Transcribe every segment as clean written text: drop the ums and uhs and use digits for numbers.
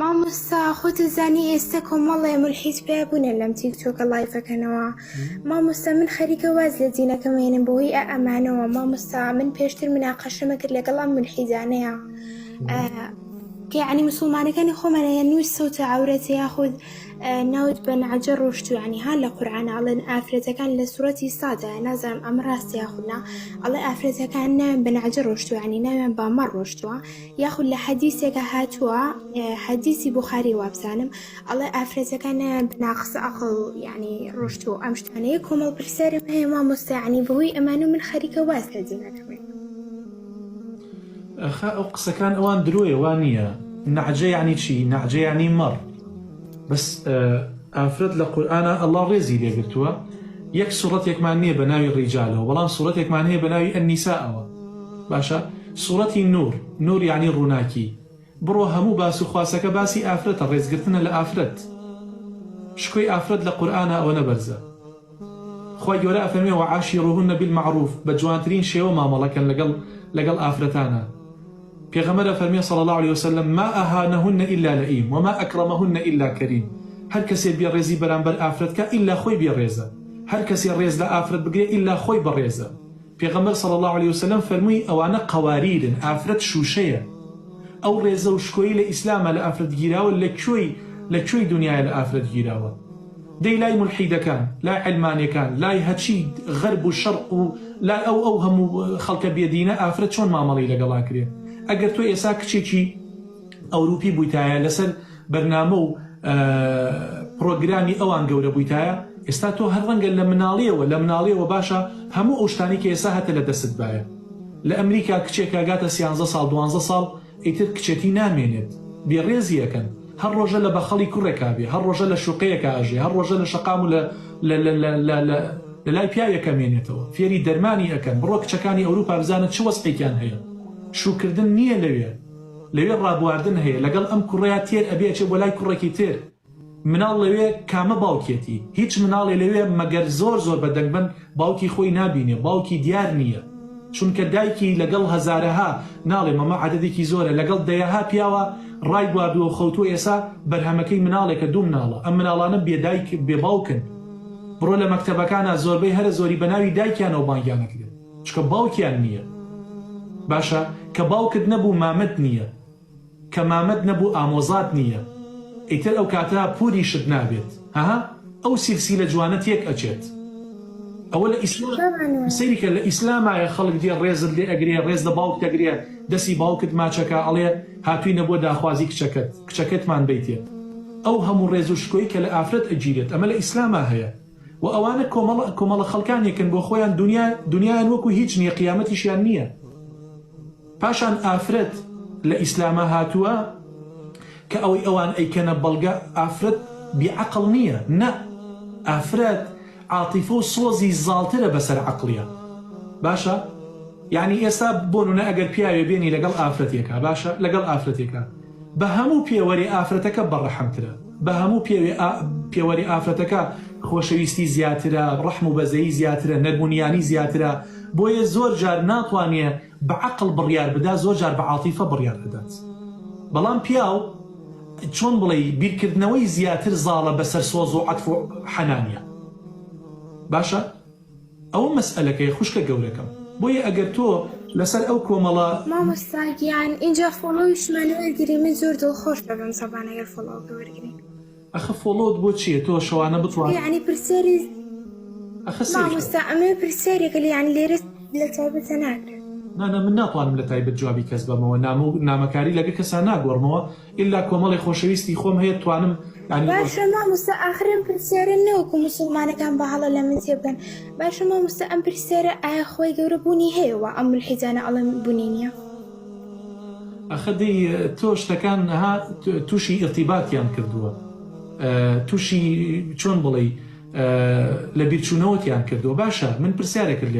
مامۆستا خۆتە زانی ئێستا کۆمەڵێ مولحیت پێ بوونە لەم تیکتۆکە لایڤەکەنەوە. مامۆستا من خەریکە واز لە دینەکەمێنم بۆی ئەمانەوە. مامۆستا من پێشتر مناقەشەمە کرد لەگەڵ ئەم مولحیدانەیە کە یعنی مسلمانەکانی خۆمانەیە نووس سەوتە عەورەتە یاخود ناوت بە نەعجە ڕۆشتووە، یعنی هەر لە قورئانە ئەڵێن ئافرەتەکان لە سوورەتی سادە، نازانم ئەم ڕاستە یاخود نا، ئەڵێ ئافرەتەکان ناوێن بە نەعجە ڕۆشتووە، یعنی ناوێن بە مەڕ ڕۆشتووە، یاخود لە حەدیثێکە هاتووە حەدیثی بوخاری وابزانم ئەڵێ ئافرەتەکان ناوێن بە ناقسە عەقڵ یعنی ڕۆشتووە. ئەم شتانەیە کۆمەڵ پرسیارم هەیە مامۆستا، یعنی بەهۆی ئەمانە من خەریکە واز لە دینەکەمێنم. ئەو قسەکان ئەوان درۆیە وان نییە. نەعجە یعنی چی؟ نەعجە یعنی مەڕ. بەس ئافرەت لە قورئانە ئەڵڵا ڕێزی لێگرتووە. یەک سوورەتێکمان نییە بە ناوی ڕیجالەوە، بەڵام سوورەتێکمان هەیە بە ناوی ئەنیساءەوە. باشە سوورەتی نور، نور یعنی ڕووناکی. بڕۆ هەموو باس و خواسەکە باسی ئافرەتە، ڕێزگرتنە لە ئافرەت. شکۆی ئافرەت لە قورئانە ئەوە نەبەرزە. خوای گەورە ئەفەرمێ وعاشروهن بالمعروف، بە جوانترین شێوە مامەڵەکەن لەگەڵ ئافرەتانە. پێغەمبەر ئەفەرمێ صلی الله عليه وسلم ما أهانهن إلا لئیم وما أكرمهن إلا كريم. هەر کەسێ بێڕێزی بەرامبەر ئافرەتکە ئیلا خۆی بێڕێزە، هەر کەسێ ڕێز لە ئافرەت بگرێ ئیلا خۆی بەڕێزە. پێغەمبەر صلی الله عليه وسلم فەرمووی ئەوانە قەواریرن، ئافرەت شوشەیە. ئەو ڕێزە و شکۆیی لە ئیسلامە لە ئافرەت گیراوە، لەکوێی دنیایە لە ئافرەت گیراوە. دەی لای مولحیدەکان، لای علمانیەکان، لای هەچی غەرب و شەرق و لای ئەو هەموو خەڵکە بێدینە ئافرەت چۆن مامەڵی لەگەڵا کرێ؟ ئەگەر تۆ ئێسا کچێکی ئەوروپی بوویتایە لەسەر بەرنامە و پرۆگرامی ئەوان گەورە بوویتایە، ئێستا تۆ هەر ڕەنگە لە مناڵیەوە باشە هەموو ئەو شتانی کە ئێستا هەتە لە دەست باە. لە ئەمریکا کچێکە گاتە 13 ساڵ 12 ساڵ ئیتر کچێتی نامێنێت، بێڕێزی یەکەن، هەر ڕۆژە لە بەخەڵی کوڕێکا بێ، هەر ڕۆژە لە شوقەیەکە ئاژێ، هەر ڕۆژە لە شەقام و لە لای پیاوێکە مێنێتەوە، فێری دەرمانی ئەەکەن. بڕۆ کچەکانی ئەوروپا بزانن چ وەسعێکیان هەیە. شوکردن نییە لەوێ ڕابواردن هەیە، لەگەڵ ئەم کوڕەیە تێر ئەبێچێ بۆ لای کوڕێکی تر. مناڵ لەوێ کامە باوکێتی، هیچ مناڵێ لەوێ مەگەر زۆر بەدەنگبن باوکی خۆی نابینێ، باوکی دیار نییە، چونکە دایکی لەگەڵ هەزارەها ناڵێ مەمە عەدەدێکی زۆرە، لەگەڵ دەیەها پیاوە ڕای گواردووە و خەوتووە. ئێسا بەرهەمەکەی مناڵێکە دوو مناڵە، ئەم مناڵانە بێدایک بێباوکن. بڕۆ لە مەکتەبەکانە زۆربەی هەرە زۆری بە ناوی دایکیانەوە بانگیانەکرێت، چکە باوکیان نییە. باشە کە باوکت نەبوو مامەت نییە، کە مامەت نەبوو ئامۆزات نییە، ئیتر ئەو کاتە پوریشت نابێت. ئەو سیلسیلە جوانەت یەک ئەچێت. ئەوە لە ئیسلام سەیریکە لە ئیسلامایە خەڵک دێ ڕێزت لێ ئەگرێ، ڕێز لە باوک دەگرێ، دەستی باوکت ماچەکە ئەڵێ هاتووی نەبووە داخوازی کچەکەتمان بیتێ. ئەو هەموو ڕێز و شکۆی کە لە ئافرەت ئەگیرێت ئەمە لە ئیسلاما هەیە. و ئەوانە کۆمەڵە خەڵکانێکن بۆ خۆیان دنیایان وەکو هیچ نییە، قیامەتیشیان نییە. پاشان ئافرەت لە ئیسلامە هاتووە کە ئەوەی ئەوان ئەیکەنە بەڵگە ئافرەت بیعەقڵ نییە، نە، ئافرەت عاتیفە و سۆزی زاڵترە بەسەر عەقڵیە. باشە یعنی ئێستا بۆ نمونە ئەگەر پیاوێ بێنی لەگەڵ ئافرەتێکە، باشە لەگەڵ ئافرەتێکە بە هەموو پێوەری ئافرەتەکە بەڕەحەمترە، بە هەموو پێوەری ئافرەتەکە خۆشەویستی زیاترە، ڕەحم و بەزەیی زیاترە، نەرمونیانی زیاترە. بۆیە زۆر جار ناتوانێ بە عەقڵ بڕیار بدا، زۆر جار بە عاتیفە بڕیار بدات. بەڵام پیاو چۆن بڵێ بیرکردنەوەی زیاتر زاڵە بەسەر سۆز و عەتف و حەنانیە. باشە ئەوە مەسئلەکەی خوشکە گەورەکەم. بۆیە ئەگەر تۆ لەسەر ئەو کۆمەڵە مامۆستاگیان اینجا فۆڵۆویشمانە وەرگری، من زۆر دڵخۆش دەبم سەبانە ئەگەر فۆڵۆوکە وەرگری. ئەخە فۆڵۆت بۆ چییە؟ تۆ شەوانە بتوانێت یعنی پرسیاری مامۆستا ئەمە پرسیارێکە یعنی لێرە لە تایبەتە ناکرێت. نانە من ناتوانم لە تایبەت جوابی کەس بەمەوە، نامەکاری لەگە کەسا ناگۆڕمەوە، ئیلا کۆمەڵی خۆشەویستی خۆم هەیە توانم. باشە مامۆستا ئاخرم پرسیارە نەوەکو مسلمانەکان بە هەڵە لە من تێبگەن. باشە مامۆستا ئەم پرسیارە ئایا خۆی گەورە بوونی هەیەوە ئەم مولحیدانە ئەڵێن بوونی نییە؟ ئەخە دەی تۆ شتەکان تووشی ئیرتیباتیان کردووە، تووشی چۆن بڵێ لە بیرچوونەوەتیان کردووە. باشە من پرسیارێکرد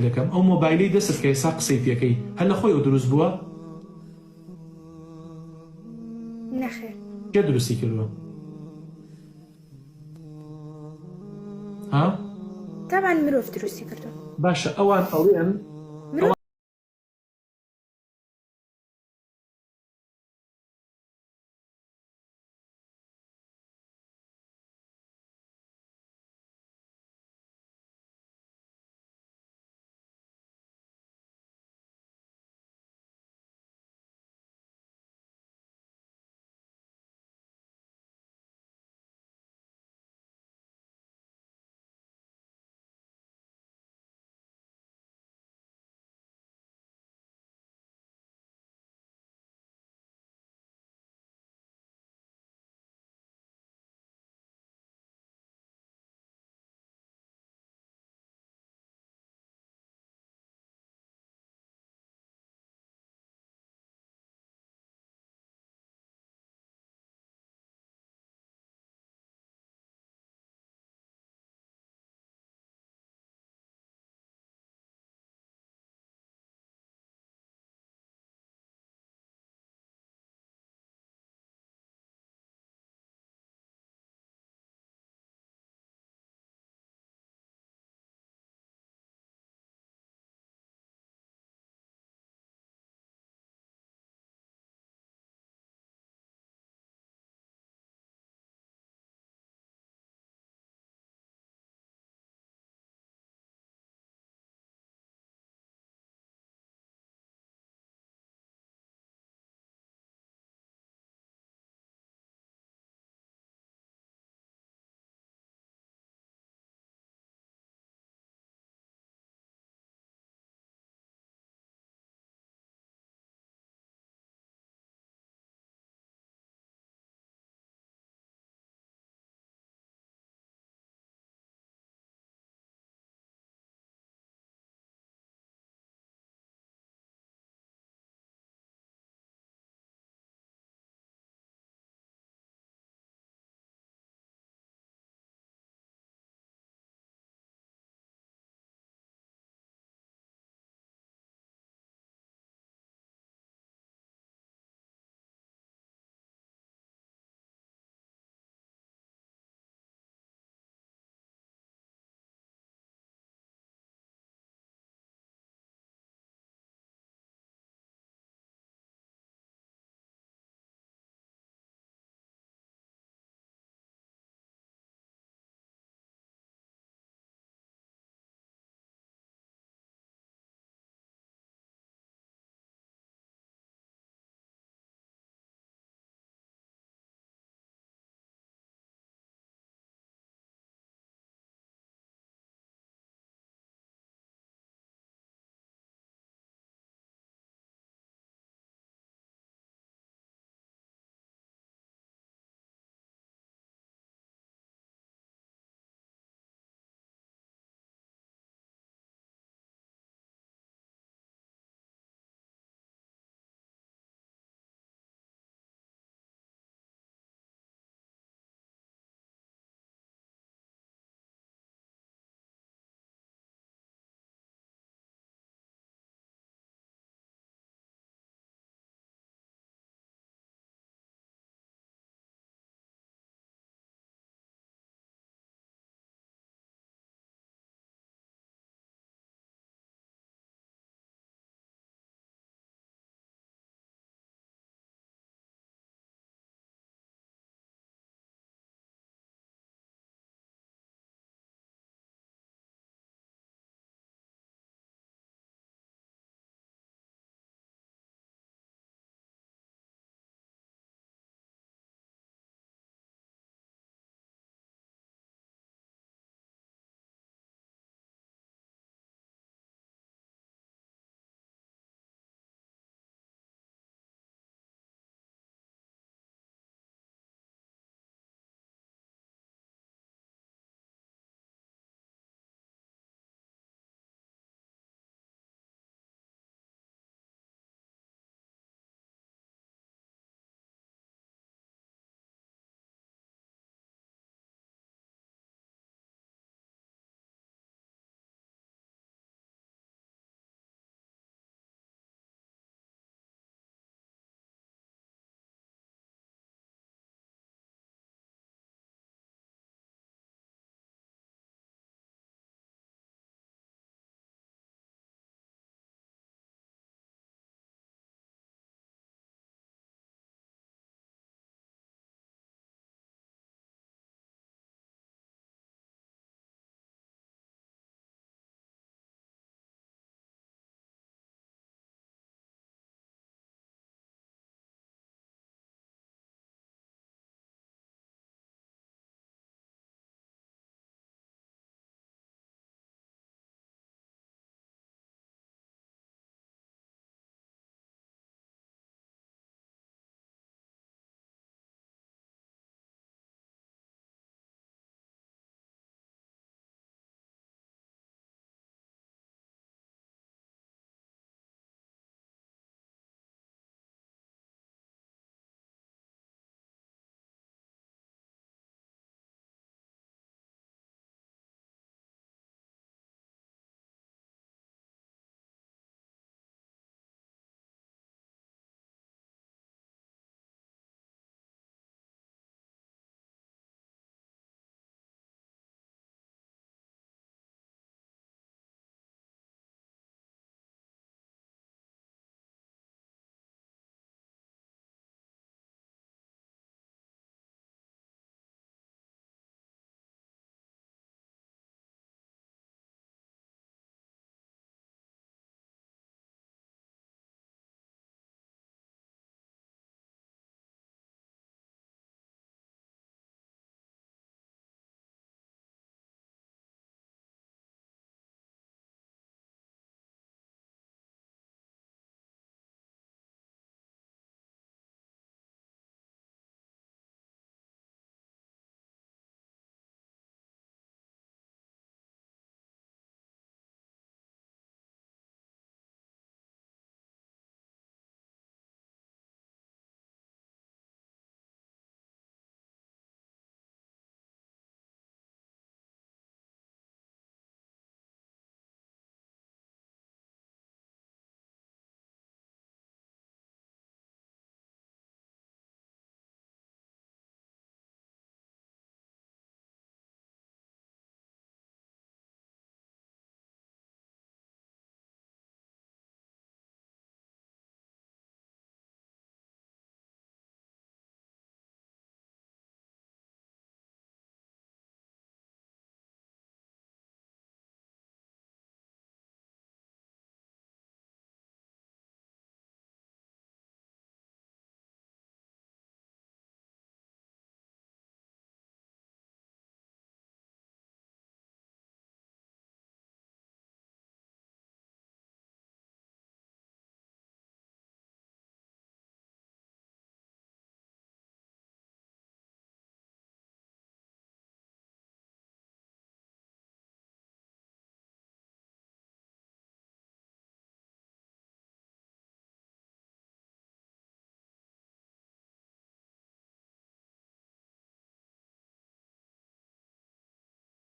لێکەم ئەو مۆبایلی دەست کە ئێسا قسەی پێکەی هەر لە خۆیەوە دروست بووە؟ نەخێر. کێ دروستی کردووە؟ تابان مرۆڤ دروستی کردووە. باشە ئەوان ئەڵێن